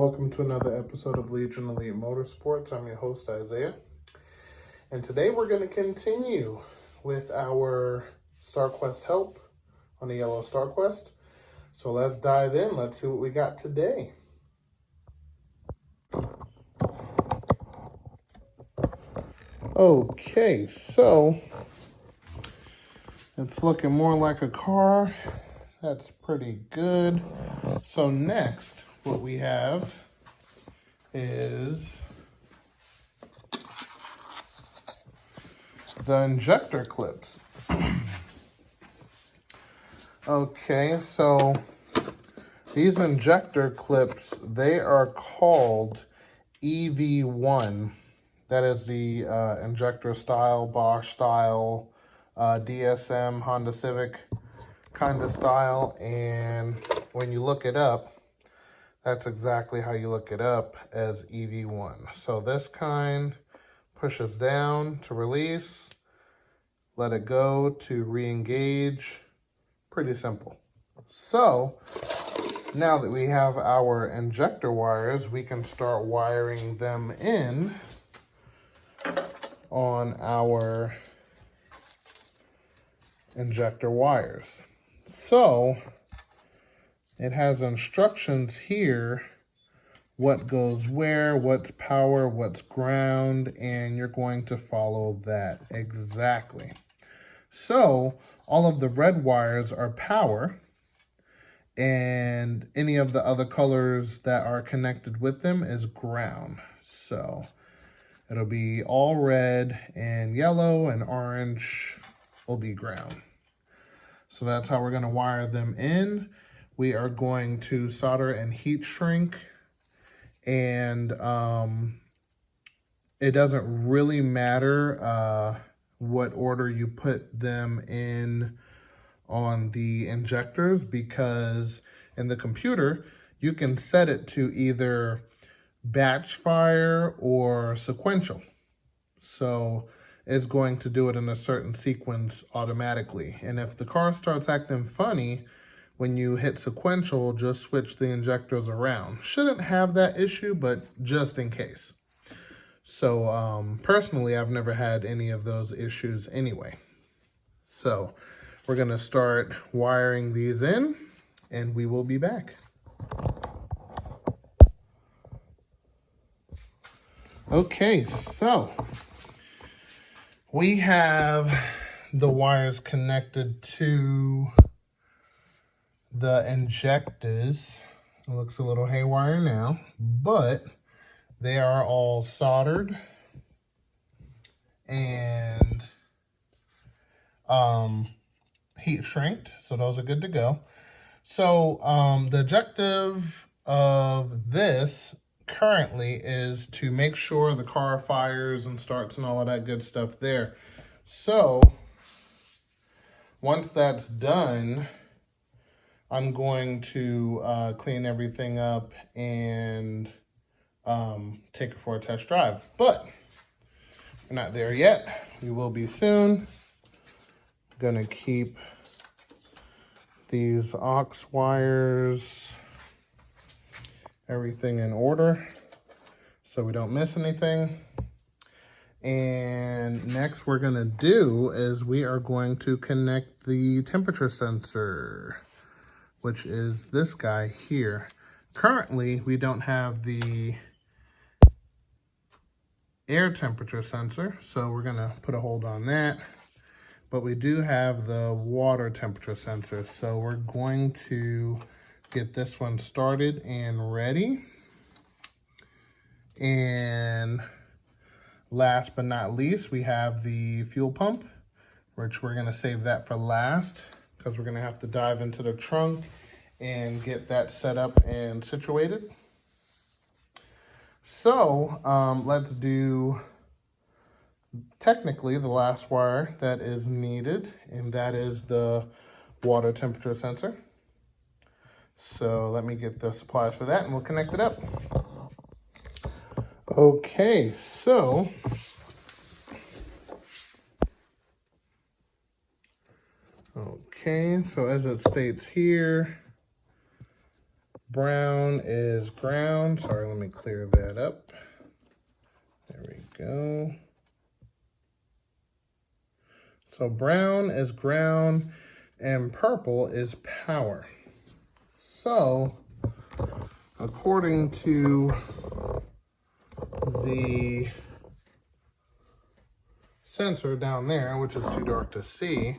welcome to another episode of Legion Elite Motorsports. I'm your host, Isaiah. And today we're going to continue with our Starquest help on the yellow Starquest. So let's dive in. Let's see what we got today. Okay, so it's looking more like a car. That's pretty good. So next, what we have is the injector clips. Okay, so these injector clips, they are called EV1. That is the injector style, Bosch style, DSM, Honda Civic kind of style. And when you look it up, that's exactly how you look it up, as EV1. So this kind pushes down to release, let it go to re-engage. Pretty simple. So now that we have our injector wires, we can start wiring them in on our injector wires. So it has instructions here, what goes where, what's power, what's ground, and you're going to follow that exactly. So all of the red wires are power, and any of the other colors that are connected with them is ground. So it'll be all red and yellow, and orange will be ground. So that's how we're going to wire them in. We are going to solder and heat shrink, and it doesn't really matter what order you put them in on the injectors, because in the computer you can set it to either batch fire or sequential. So it's going to do it in a certain sequence automatically. And if the car starts acting funny when you hit sequential, just switch the injectors around. Shouldn't have that issue, but just in case. So personally, I've never had any of those issues anyway. So we're going to start wiring these in, and we will be back. Okay, so we have the wires connected to the injectors. It looks a little haywire now, but they are all soldered and heat shrinked, so those are good to go. So the objective of this currently is to make sure the car fires and starts and all of that good stuff there. So once that's done, I'm going to clean everything up and take it for a test drive. But we're not there yet. We will be soon. Gonna keep these aux wires, everything in order so we don't miss anything. And next we're gonna do is we are going to connect the temperature sensor, which is this guy here. Currently, we don't have the air temperature sensor, so we're gonna put a hold on that. But we do have the water temperature sensor, so we're going to get this one started and ready. And last but not least, we have the fuel pump, which we're gonna save that for last, because we're gonna have to dive into the trunk and get that set up and situated. So let's do technically the last wire that is needed, and that is the water temperature sensor. So let me get the supplies for that and we'll connect it up. Okay, so as it states here, Brown is ground. Sorry, let me clear that up. There we go. So brown is ground and purple is power. So according to the sensor down there, which is too dark to see,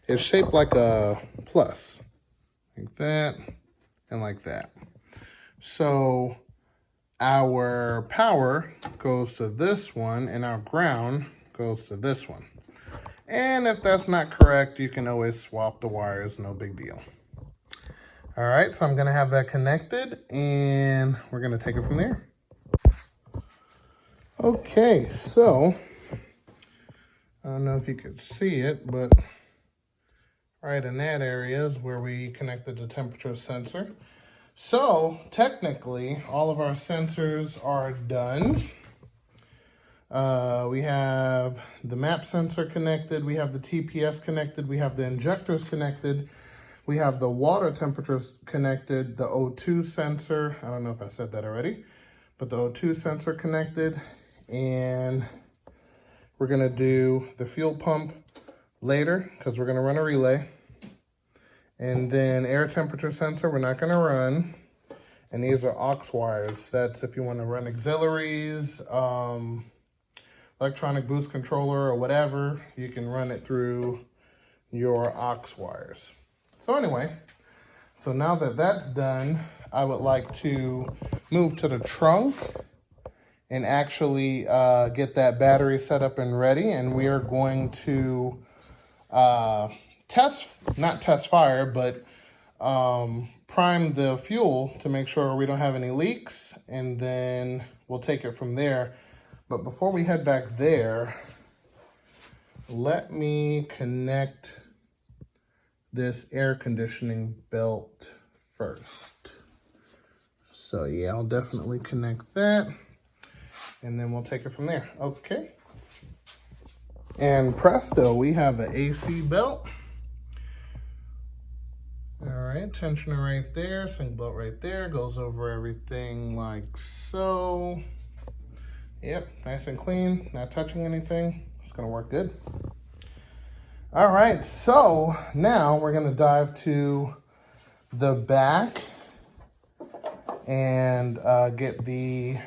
it's shaped like a plus, like that and like that. So our power goes to this one and our ground goes to this one. And if that's not correct, you can always swap the wires, no big deal. All right, so I'm gonna have that connected and we're gonna take it from there. Okay, so I don't know if you could see it, but right in that area is where we connected the temperature sensor. So technically, all of our sensors are done. We have the map sensor connected, we have the TPS connected, we have the injectors connected, we have the water temperatures connected, the O2 sensor, I don't know if I said that already, but the O2 sensor connected, and we're gonna do the fuel pump later because we're gonna run a relay. And then air temperature sensor, we're not gonna run. And these are aux wires. That's if you wanna run auxiliaries, electronic boost controller or whatever, you can run it through your aux wires. So anyway, so now that that's done, I would like to move to the trunk and actually get that battery set up and ready. And we are going to not test fire, but prime the fuel to make sure we don't have any leaks, and then we'll take it from there. But before we head back there, let me connect this air conditioning belt first. So yeah, I'll definitely connect that, and then we'll take it from there. Okay. And presto, we have an AC belt. All right, tensioner right there, sync belt right there, goes over everything like so. Yep, nice and clean, not touching anything. It's gonna work good. All right, so now we're gonna dive to the back and get the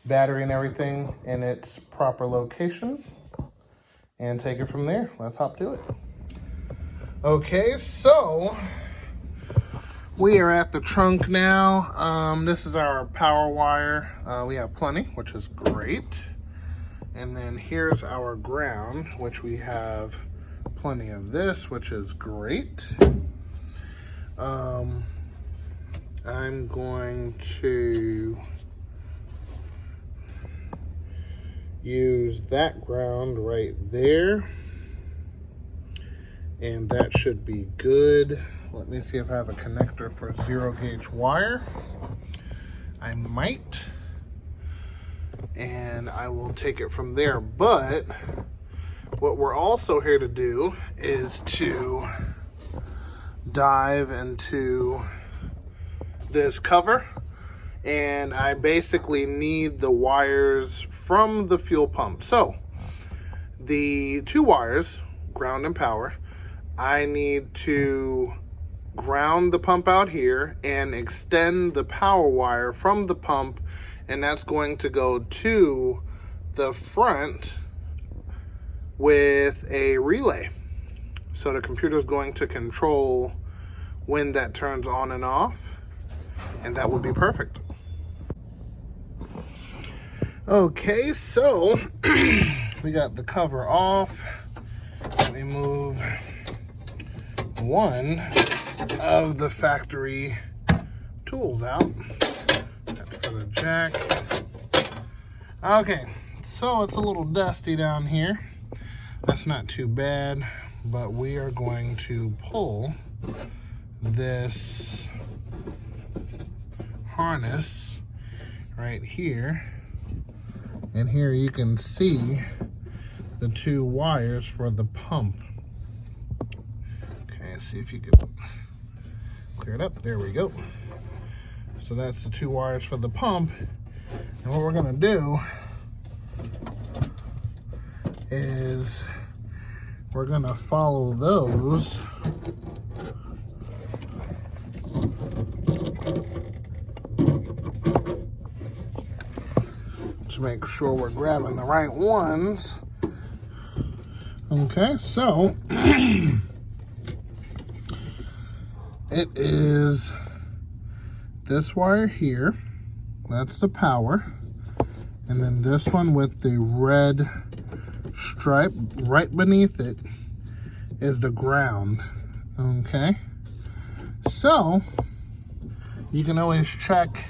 battery and everything in its proper location and take it from there. Let's hop to it. Okay, so we are at the trunk now. This is our power wire. We have plenty, which is great. And then here's our ground, which we have plenty of this, which is great. I'm going to use that ground right there. And that should be good. Let me see if I have a connector for 0 gauge wire. I might. And I will take it from there. But what we're also here to do is to dive into this cover. And I basically need the wires from the fuel pump. So the 2 wires, ground and power, I need to ground the pump out here and extend the power wire from the pump, and that's going to go to the front with a relay. So the computer is going to control when that turns on and off, and that would be perfect. Okay, so we got the cover off. Let me move one of the factory tools out. That's for the jack. Okay, so it's a little dusty down here. That's not too bad, but we are going to pull this harness right here. And here you can see the 2 wires for the pump. Okay, see if you can Clear it up. There we go. So that's the 2 wires for the pump. And what we're gonna do is we're gonna follow those to make sure we're grabbing the right ones. Okay, so it is this wire here, that's the power, and then this one with the red stripe right beneath it is the ground. Okay, so you can always check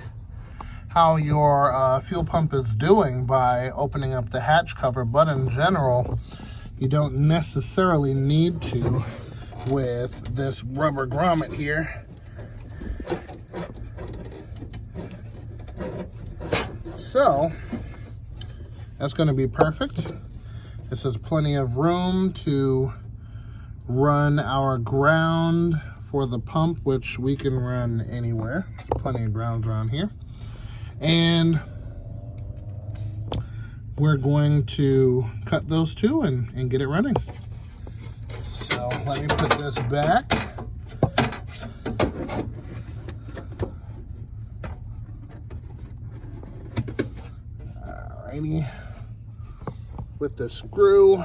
how your fuel pump is doing by opening up the hatch cover, but in general you don't necessarily need to with this rubber grommet here. So that's going to be perfect. This is plenty of room to run our ground for the pump, which we can run anywhere. There's plenty of grounds around here. And we're going to cut those two and get it running. So let me put this back. Alrighty, with the screw.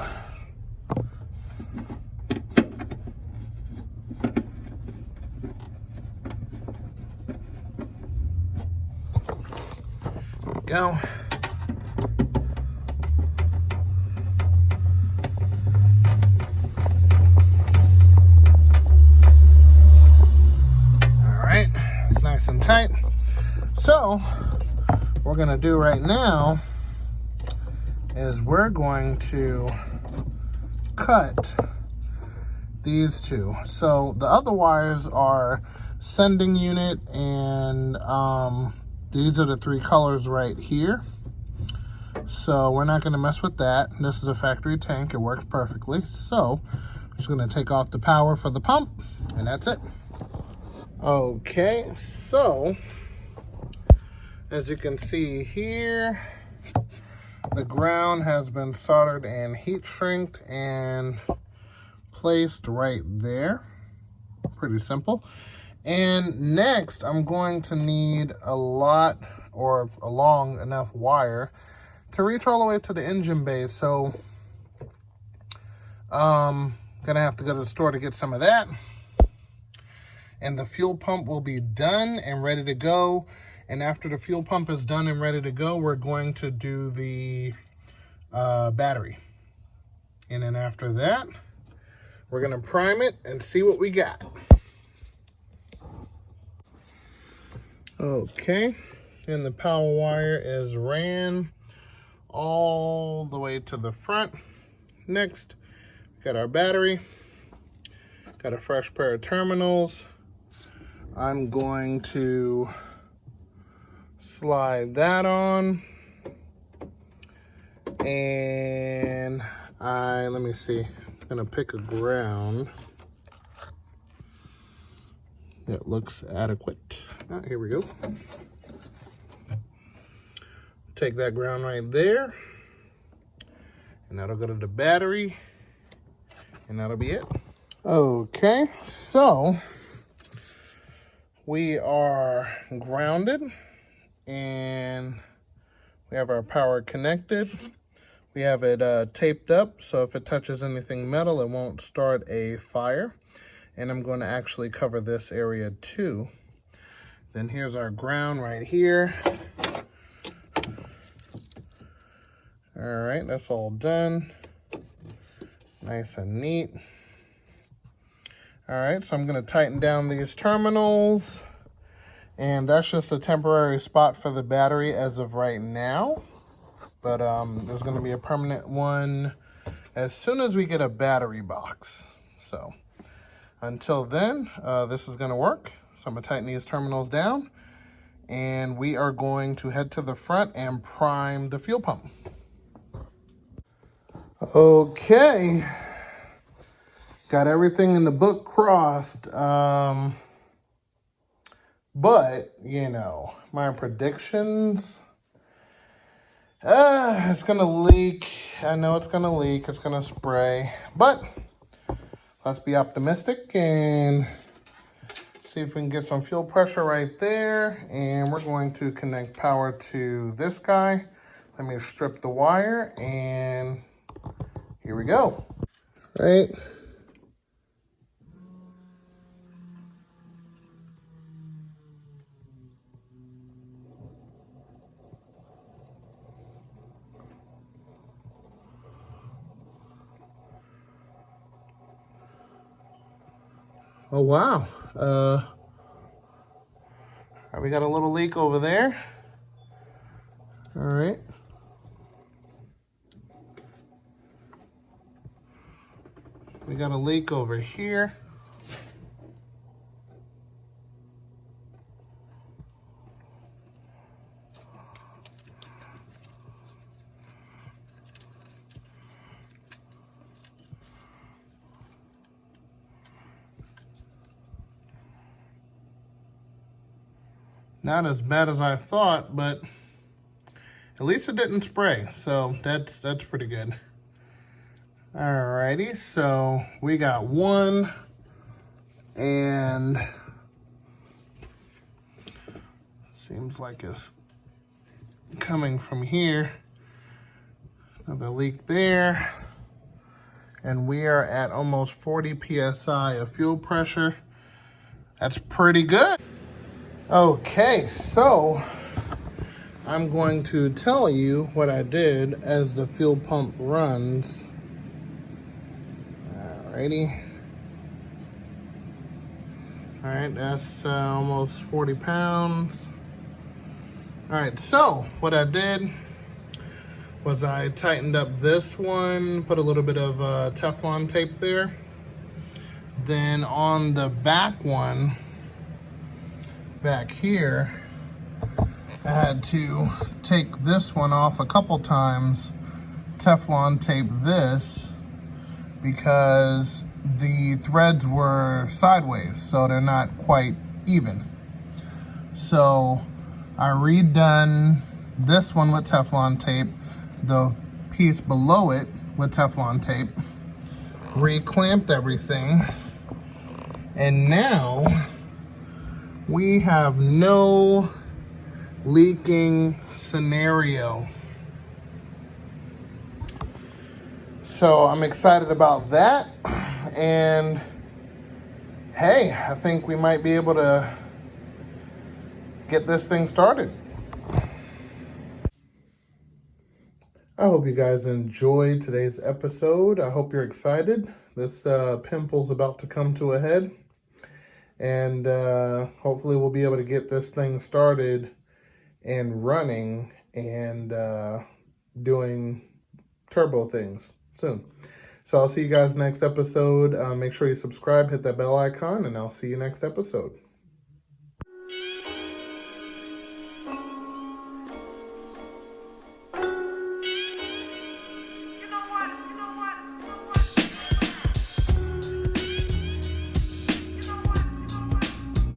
There we go. Alright, it's nice and tight. So what we're gonna do right now is we're going to cut these two. So the other wires are sending unit, and these are the 3 colors right here. So we're not going to mess with that. This is a factory tank. It works perfectly. So I'm just going to take off the power for the pump, and that's it. Okay, so as you can see here, the ground has been soldered and heat shrinked and placed right there. Pretty simple. And next, I'm going to need a lot, or a long enough wire to reach all the way to the engine bay. So gonna have to go to the store to get some of that. And the fuel pump will be done and ready to go. And after the fuel pump is done and ready to go, we're going to do the battery. And then after that, we're gonna prime it and see what we got. Okay, and the power wire is ran all the way to the front. Next, we got our battery, got a fresh pair of terminals. I'm going to slide that on, and let me see, I'm gonna pick a ground that looks adequate. Here we go. Take that ground right there, and that'll go to the battery, and that'll be it. Okay, so we are grounded, and we have our power connected. We have it taped up, so if it touches anything metal, it won't start a fire. And I'm going to actually cover this area too. Then here's our ground right here. All right, that's all done. Nice and neat. All right, so I'm gonna tighten down these terminals, and that's just a temporary spot for the battery as of right now. But there's gonna be a permanent one as soon as we get a battery box. So until then, this is gonna work. So I'm gonna tighten these terminals down, and we are going to head to the front and prime the fuel pump. Okay, got everything in the book crossed. But, you know, my predictions, it's going to leak. I know it's going to leak. It's going to spray. But let's be optimistic and see if we can get some fuel pressure right there. And we're going to connect power to this guy. Let me strip the wire and here we go. Right. Oh, wow. We got a little leak over there. All right. We got a leak over here. Not as bad as I thought, but at least it didn't spray, so that's pretty good. Alrighty, so we got one, and seems like it's coming from here. Another leak there, and we are at almost 40 psi of fuel pressure. That's pretty good. Okay, so I'm going to tell you what I did as the fuel pump runs. Alrighty. Alright, that's almost 40 pounds. Alright, so what I did was I tightened up this one, put a little bit of Teflon tape there. Then on the back one, back here, I had to take this one off a couple times, Teflon tape this, because the threads were sideways, so they're not quite even. So I redone this one with Teflon tape, the piece below it with Teflon tape, reclamped everything, and now we have no leaking scenario. So I'm excited about that, and hey, I think we might be able to get this thing started. I hope you guys enjoyed today's episode. I hope you're excited. This pimple's about to come to a head, and hopefully we'll be able to get this thing started and running and doing turbo things soon. So I'll see you guys next episode. Make sure you subscribe, hit that bell icon, and I'll see you next episode.